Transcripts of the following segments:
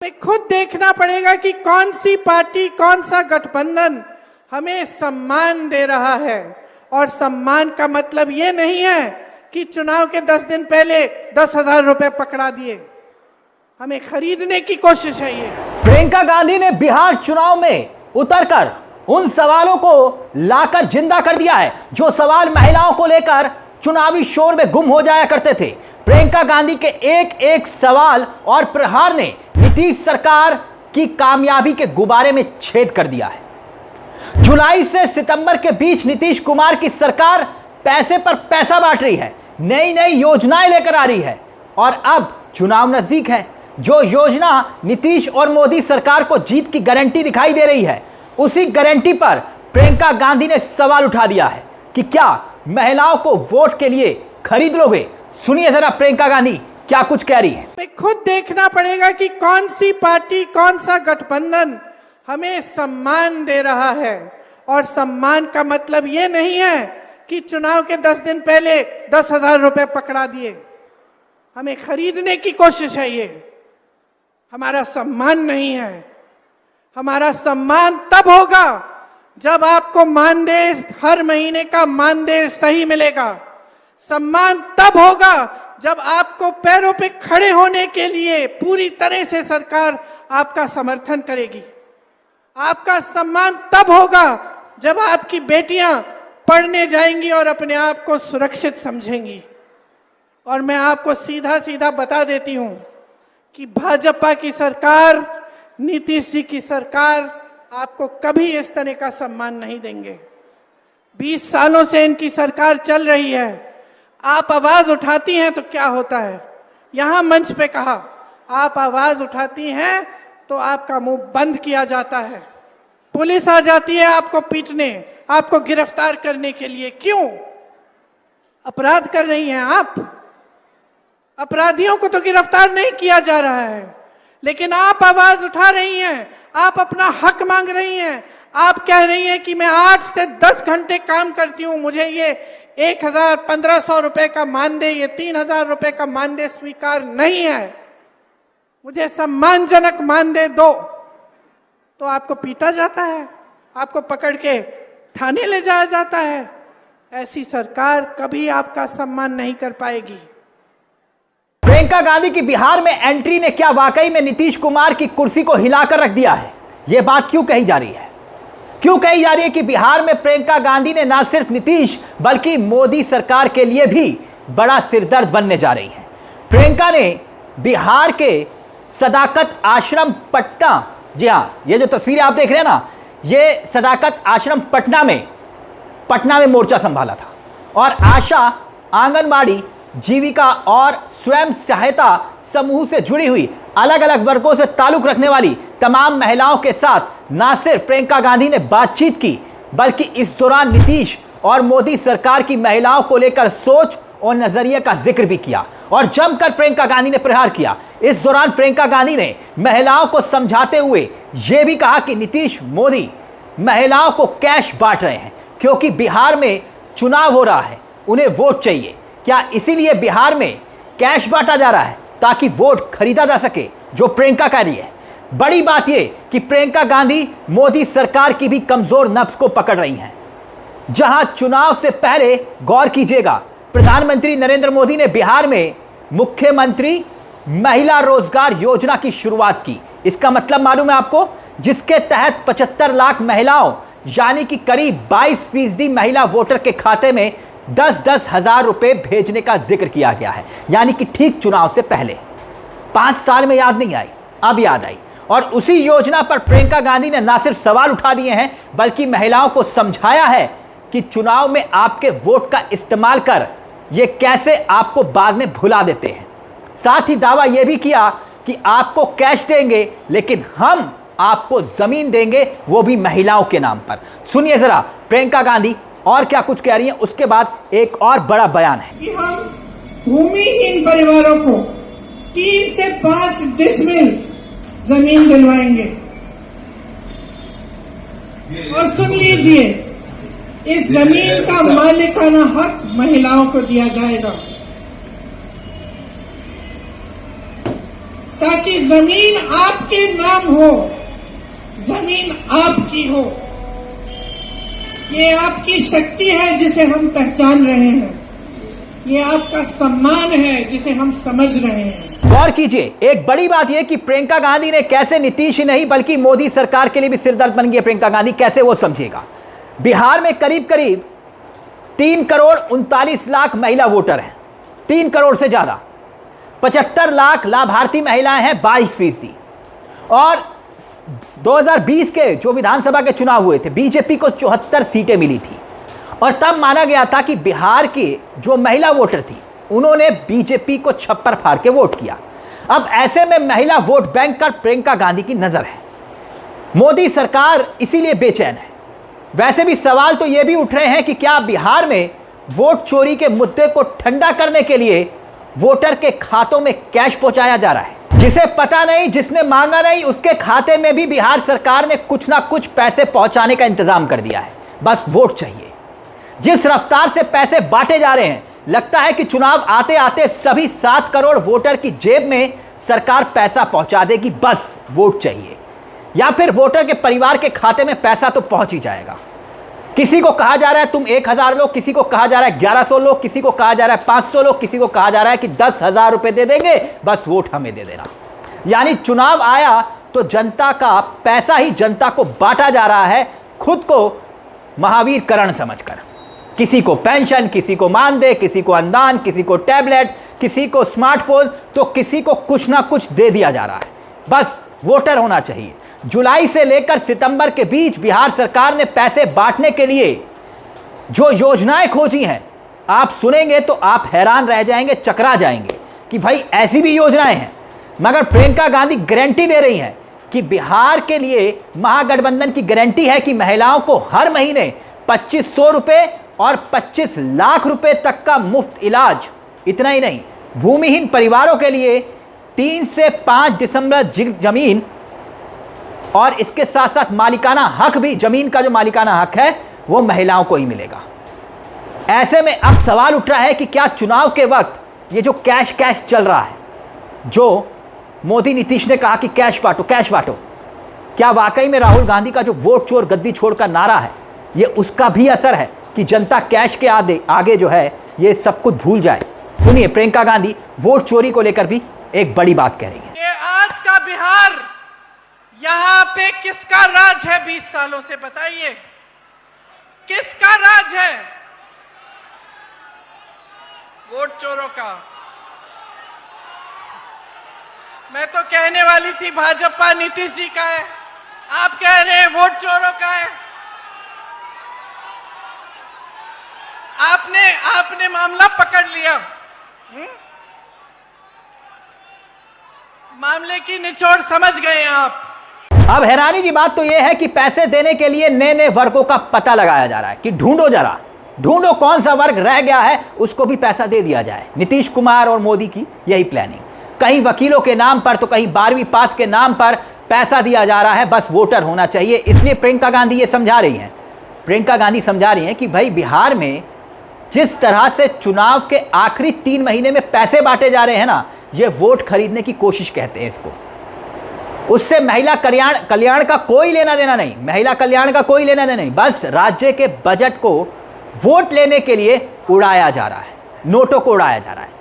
हमें खुद देखना पड़ेगा कि कौन सी पार्टी, कौन सा गठबंधन हमें सम्मान दे रहा है। और सम्मान का मतलब ये नहीं है कि चुनाव के 10 दिन पहले 10,000 रुपए पकड़ा दिए। हमें खरीदने की कोशिश है ये। प्रियंका गांधी ने बिहार चुनाव में उतरकर उन सवालों को लाकर जिंदा कर दिया है जो सवाल महिलाओं को लेकर चुनावी शोर में गुम हो जाया करते थे। प्रियंका गांधी के एक एक सवाल और प्रहार ने नीतीश सरकार की कामयाबी के गुब्बारे में छेद कर दिया है। जुलाई से सितंबर के बीच नीतीश कुमार की सरकार पैसे पर पैसा बांट रही है, नई नई योजनाएं लेकर आ रही है और अब चुनाव नजदीक है। जो योजना नीतीश और मोदी सरकार को जीत की गारंटी दिखाई दे रही है, उसी गारंटी पर प्रियंका गांधी ने सवाल उठा दिया है कि क्या महिलाओं को वोट के लिए खरीद लोगे। सुनिए जरा प्रियंका गांधी क्या कुछ कह रही है। हमें खुद देखना पड़ेगा कि कौन सी पार्टी, कौन सा गठबंधन हमें सम्मान दे रहा है। और सम्मान का मतलब ये नहीं है कि चुनाव के 10 दिन पहले 10,000 रुपए पकड़ा दिए। हमें खरीदने की कोशिश है ये। हमारा सम्मान नहीं है। हमारा सम्मान तब होगा जब आपको मानदेय, हर महीने का मानदेय सही मिलेगा। सम्मान तब होगा जब आपको पैरों पे खड़े होने के लिए पूरी तरह से सरकार आपका समर्थन करेगी। आपका सम्मान तब होगा जब आपकी बेटियां पढ़ने जाएंगी और अपने आप को सुरक्षित समझेंगी। और मैं आपको सीधा सीधा बता देती हूं कि भाजपा की सरकार, नीतीश जी की सरकार आपको कभी इस तरह का सम्मान नहीं देंगे। 20 सालों से इनकी सरकार चल रही है। आप आवाज उठाती हैं तो क्या होता है? यहां मंच पे कहा, आप आवाज उठाती हैं तो आपका मुंह बंद किया जाता है। पुलिस आ जाती है आपको पीटने, आपको गिरफ्तार करने के लिए। क्यों? अपराध कर रही हैं आप। अपराधियों को तो गिरफ्तार नहीं किया जा रहा है, लेकिन आप आवाज उठा रही हैं, आप अपना हक मांग रही हैं। आप कह रही हैं कि मैं 8 से 10 घंटे काम करती हूं, मुझे ये 1,000-1,500 रुपए का मानदेय, ये 3,000 रुपए का मानदेय स्वीकार नहीं है। मुझे सम्मानजनक मानदेय दो। तो आपको पीटा जाता है, आपको पकड़ के थाने ले जाया जाता है। ऐसी सरकार कभी आपका सम्मान नहीं कर पाएगी। प्रियंका गांधी की बिहार में एंट्री ने क्या वाकई में नीतीश कुमार की कुर्सी को हिलाकर रख दिया है? यह बात क्यों कही जा रही है? क्यों कही जा रही है कि बिहार में प्रियंका गांधी ने ना सिर्फ नीतीश बल्कि मोदी सरकार के लिए भी बड़ा सिरदर्द बनने जा रही है। प्रियंका ने बिहार के सदाकत आश्रम पटना, जी हाँ, ये जो तस्वीरें आप देख रहे हैं ना, ये सदाकत आश्रम पटना में मोर्चा संभाला था और आशा, आंगनबाड़ी, जीविका और स्वयं सहायता समूह से जुड़ी हुई अलग अलग वर्गों से ताल्लुक रखने वाली तमाम महिलाओं के साथ ना सिर्फ प्रियंका गांधी ने बातचीत की, बल्कि इस दौरान नीतीश और मोदी सरकार की महिलाओं को लेकर सोच और नजरिए का जिक्र भी किया और जमकर प्रियंका गांधी ने प्रहार किया। इस दौरान प्रियंका गांधी ने महिलाओं को समझाते हुए यह भी कहा कि नीतीश, मोदी महिलाओं को कैश बांट रहे हैं क्योंकि बिहार में चुनाव हो रहा है, उन्हें वोट चाहिए। क्या इसीलिए बिहार में कैश बांटा जा रहा है ताकि वोट खरीदा जा सके, जो प्रियंका कह रही है? बड़ी बात यह कि प्रियंका गांधी मोदी सरकार की भी कमजोर नब्ज को पकड़ रही हैं। जहां चुनाव से पहले गौर कीजिएगा, प्रधानमंत्री नरेंद्र मोदी ने बिहार में मुख्यमंत्री महिला रोजगार योजना की शुरुआत की। इसका मतलब मालूम है आपको? जिसके तहत 75 लाख महिलाओं यानी कि करीब 22% महिला वोटर के खाते में 10-10 हजार रुपए भेजने का जिक्र किया गया है। यानी कि ठीक चुनाव से पहले 5 साल में याद नहीं आई, अब याद आई। और उसी योजना पर प्रियंका गांधी ने ना सिर्फ सवाल उठा दिए हैं बल्कि महिलाओं को समझाया है कि चुनाव में आपके वोट का इस्तेमाल कर ये कैसे आपको बाद में भुला देते हैं। साथ ही दावा यह भी किया कि आपको कैश देंगे लेकिन हम आपको जमीन देंगे, वो भी महिलाओं के नाम पर। सुनिए जरा प्रियंका गांधी और क्या कुछ कह रही है। उसके बाद एक और बड़ा बयान है कि हम भूमिहीन परिवारों को 3 से 5 डिसमिल जमीन दिलवाएंगे। और सुन लीजिए, इस जमीन का मालिकाना हक महिलाओं को दिया जाएगा। ताकि जमीन आपके नाम हो, जमीन आपकी हो। ये आपकी शक्ति है जिसे हम पहचान रहे हैं, ये आपका सम्मान है जिसे हम समझ रहे हैं। गौर कीजिए, एक बड़ी बात यह कि प्रियंका गांधी ने कैसे नीतीश ही नहीं बल्कि मोदी सरकार के लिए भी सिरदर्द बन गई प्रियंका गांधी, कैसे वो समझेगा। बिहार में करीब करीब 3 करोड़ 39 लाख महिला वोटर हैं, 3 करोड़ से ज्यादा। 75 लाख लाभार्थी महिलाएं हैं, 22%। और 2020 के जो विधानसभा के चुनाव हुए थे, बीजेपी को 74 सीटें मिली थी और तब माना गया था कि बिहार की जो महिला वोटर थी उन्होंने बीजेपी को छप्पर फाड़ के वोट किया। अब ऐसे में महिला वोट बैंक पर प्रियंका गांधी की नजर है। मोदी सरकार इसीलिए बेचैन है। वैसे भी सवाल तो यह भी उठ रहे हैं कि क्या बिहार में वोट चोरी के मुद्दे को ठंडा करने के लिए वोटर के खातों में कैश पहुंचाया जा रहा है। जिसे पता नहीं, जिसने मांगा नहीं, उसके खाते में भी बिहार सरकार ने कुछ ना कुछ पैसे पहुंचाने का इंतजाम कर दिया है। बस वोट चाहिए। जिस रफ्तार से पैसे बांटे जा रहे हैं, लगता है कि चुनाव आते आते सभी 7 करोड़ वोटर की जेब में सरकार पैसा पहुंचा देगी। बस वोट चाहिए, या फिर वोटर के परिवार के खाते में पैसा तो पहुंच ही जाएगा। किसी को कहा जा रहा है तुम 1000 लो, किसी को कहा जा रहा है 1100 लो, किसी को कहा जा रहा है 500 लो, किसी को कहा जा रहा है कि 10,000 रुपए दे देंगे, बस वोट हमें दे देना। यानी चुनाव आया तो जनता का पैसा ही जनता को बांटा जा रहा है, खुद को महावीर करण समझकर। किसी को पेंशन, किसी को मानदेय, किसी को अनुदान, किसी को टैबलेट, किसी को स्मार्टफोन, तो किसी को कुछ ना कुछ दे दिया जा रहा है। बस वोटर होना चाहिए। जुलाई से लेकर सितंबर के बीच बिहार सरकार ने पैसे बांटने के लिए जो योजनाएं खोजी हैं, आप सुनेंगे तो आप हैरान रह जाएंगे, चकरा जाएंगे कि भाई ऐसी भी योजनाएं हैं। मगर प्रियंका गांधी गारंटी दे रही हैं कि बिहार के लिए महागठबंधन की गारंटी है कि महिलाओं को हर महीने 2500 रुपए और 25 लाख रुपए तक का मुफ्त इलाज। इतना ही नहीं, भूमिहीन परिवारों के लिए 3 से 5 डिसंबर जमीन और इसके साथ साथ मालिकाना हक भी, जमीन का जो मालिकाना हक है वो महिलाओं को ही मिलेगा। ऐसे में अब सवाल उठ रहा है कि क्या चुनाव के वक्त ये जो कैश चल रहा है, जो मोदी नीतीश ने कहा कि कैश बांटो, क्या वाकई में राहुल गांधी का जो वोट चोर गद्दी छोड़ का नारा है, ये उसका भी असर है कि जनता कैश के आगे जो है ये सब कुछ भूल जाए। सुनिए, प्रियंका गांधी वोट चोरी को लेकर भी एक बड़ी बात कह रही है। ये आज का बिहार, यहाँ पे किसका राज है 20 सालों से, बताइए किसका राज है? वोट चोरों का। मैं तो कहने वाली थी भाजपा नीतीश जी का है, आप कह रहे हैं वोट चोरों का है। आपने मामला पकड़ लिया। मामले की निचोड़ समझ गए आप। अब हैरानी की बात तो यह है कि पैसे देने के लिए नए नए वर्गों का पता लगाया जा रहा है कि ढूंढो कौन सा वर्ग रह गया है, उसको भी पैसा दे दिया जाए। नीतीश कुमार और मोदी की यही प्लानिंग। कहीं वकीलों के नाम पर तो कहीं 12वीं पास के नाम पर पैसा दिया जा रहा है। बस वोटर होना चाहिए। इसलिए प्रियंका गांधी ये समझा रही हैं। प्रियंका गांधी समझा रही हैं कि भाई बिहार में जिस तरह से चुनाव के आखिरी 3 महीने में पैसे बांटे जा रहे हैं ना, ये वोट खरीदने की कोशिश कहते हैं इसको। उससे महिला कल्याण का कोई लेना देना नहीं, महिला कल्याण का कोई लेना देना नहीं। बस राज्य के बजट को वोट लेने के लिए उड़ाया जा रहा है, नोटों को उड़ाया जा रहा है,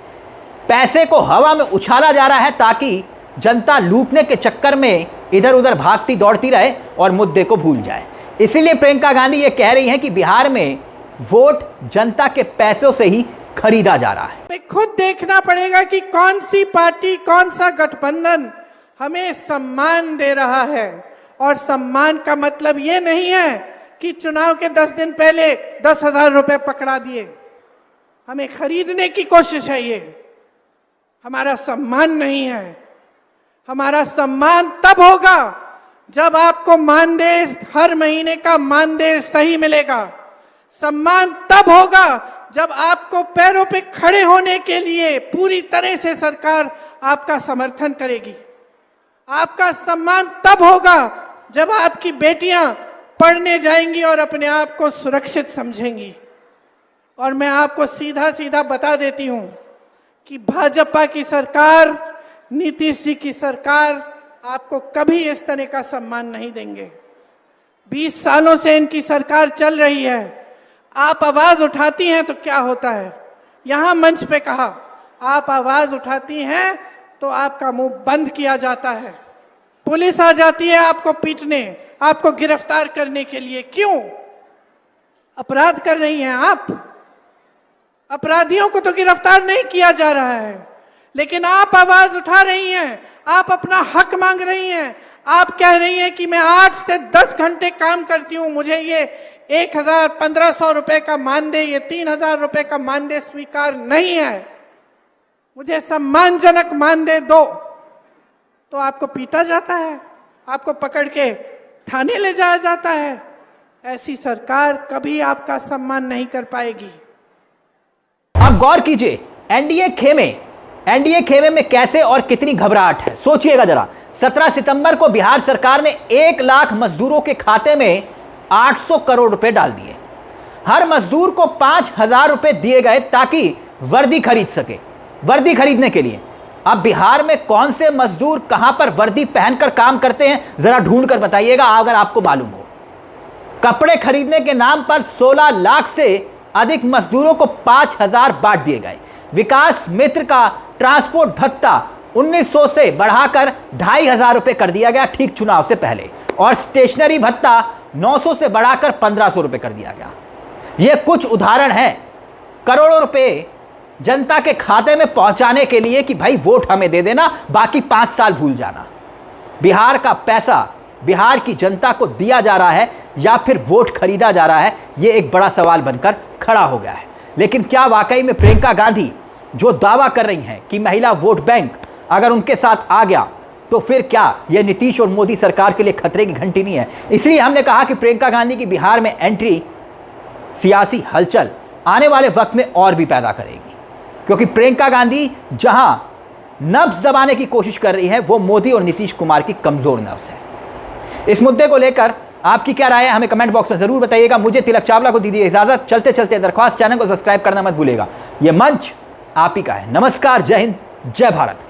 पैसे को हवा में उछाला जा रहा है ताकि जनता लूटने के चक्कर में इधर उधर भागती दौड़ती रहे और मुद्दे को भूल जाए। इसीलिए प्रियंका गांधी ये कह रही हैं कि बिहार में वोट जनता के पैसों से ही खरीदा जा रहा है। खुद देखना पड़ेगा कि कौन सी पार्टी, कौन सा गठबंधन हमें सम्मान दे रहा है। और सम्मान का मतलब ये नहीं है कि चुनाव के 10 दिन पहले 10,000 रुपए पकड़ा दिए, हमें खरीदने की कोशिश है। ये हमारा सम्मान नहीं है। हमारा सम्मान तब होगा जब आपको मानदेय, हर महीने का मानदेय सही मिलेगा। सम्मान तब होगा जब आपको पैरों पे खड़े होने के लिए पूरी तरह से सरकार आपका समर्थन करेगी। आपका सम्मान तब होगा जब आपकी बेटियां पढ़ने जाएंगी और अपने आप को सुरक्षित समझेंगी। और मैं आपको सीधा सीधा बता देती हूं कि भाजपा की सरकार नीतीश जी की सरकार आपको कभी इस तरह का सम्मान नहीं देंगे। 20 सालों से इनकी सरकार चल रही है। आप आवाज उठाती हैं तो क्या होता है? यहां मंच पे कहा, आप आवाज उठाती हैं तो आपका मुंह बंद किया जाता है। पुलिस आ जाती है आपको पीटने, आपको गिरफ्तार करने के लिए। क्यों? अपराध कर रही हैं आप। अपराधियों को तो गिरफ्तार नहीं किया जा रहा है, लेकिन आप आवाज उठा रही हैं, आप अपना हक मांग रही हैं। आप कह रही हैं कि मैं 8 से 10 घंटे काम करती हूं, मुझे ये 1,000-1,500 रुपए का मानदेय, ये 3,000 रुपए का मानदेय स्वीकार नहीं है, मुझे सम्मानजनक मानदेय दो। तो आपको पीटा जाता है, आपको पकड़ के थाने ले जाया जाता है। ऐसी सरकार कभी आपका सम्मान नहीं कर पाएगी। अब गौर कीजिए, एनडीए खेमे में कैसे और कितनी घबराहट है। सोचिएगा जरा, 17 सितंबर को बिहार सरकार ने 1 लाख मजदूरों के खाते में 800 करोड़ रुपए डाल दिए। हर मजदूर को 5,000 रुपए दिए गए ताकि वर्दी खरीद सके। वर्दी खरीदने के लिए अब बिहार में कौन से मजदूर कहां पर वर्दी पहनकर काम करते हैं, जरा ढूंढ कर बताइएगा अगर आपको मालूम हो। कपड़े खरीदने के नाम पर 16 लाख से अधिक मजदूरों को 5,000 बांट दिए गए। विकास मित्र का ट्रांसपोर्ट भत्ता 1900 से बढ़ाकर 2,500 रुपए कर दिया गया ठीक चुनाव से पहले, और स्टेशनरी भत्ता 900 से बढ़ाकर 1,500 रुपए कर दिया गया। यह कुछ उदाहरण हैं करोड़ों रुपए जनता के खाते में पहुंचाने के लिए कि भाई वोट हमें दे देना, बाकी 5 साल भूल जाना। बिहार का पैसा बिहार की जनता को दिया जा रहा है या फिर वोट खरीदा जा रहा है, यह एक बड़ा सवाल बनकर खड़ा हो गया है। लेकिन क्या वाकई में प्रियंका गांधी जो दावा कर रही हैं कि महिला वोट बैंक अगर उनके साथ आ गया तो फिर क्या यह नीतीश और मोदी सरकार के लिए खतरे की घंटी नहीं है? इसलिए हमने कहा कि प्रियंका गांधी की बिहार में एंट्री सियासी हलचल आने वाले वक्त में और भी पैदा करेगी, क्योंकि प्रियंका गांधी जहां नब्ज दबाने की कोशिश कर रही है वो मोदी और नीतीश कुमार की कमजोर नब्ज है। इस मुद्दे को लेकर आपकी क्या राय है हमें कमेंट बॉक्स में जरूर बताइएगा। मुझे तिलक चावला को दीजिए इजाजत। चलते चलते दरख्वास्त, चैनल को सब्सक्राइब करना मत भूलिएगा। यह मंच आप ही का है। नमस्कार, जय हिंद, जय भारत।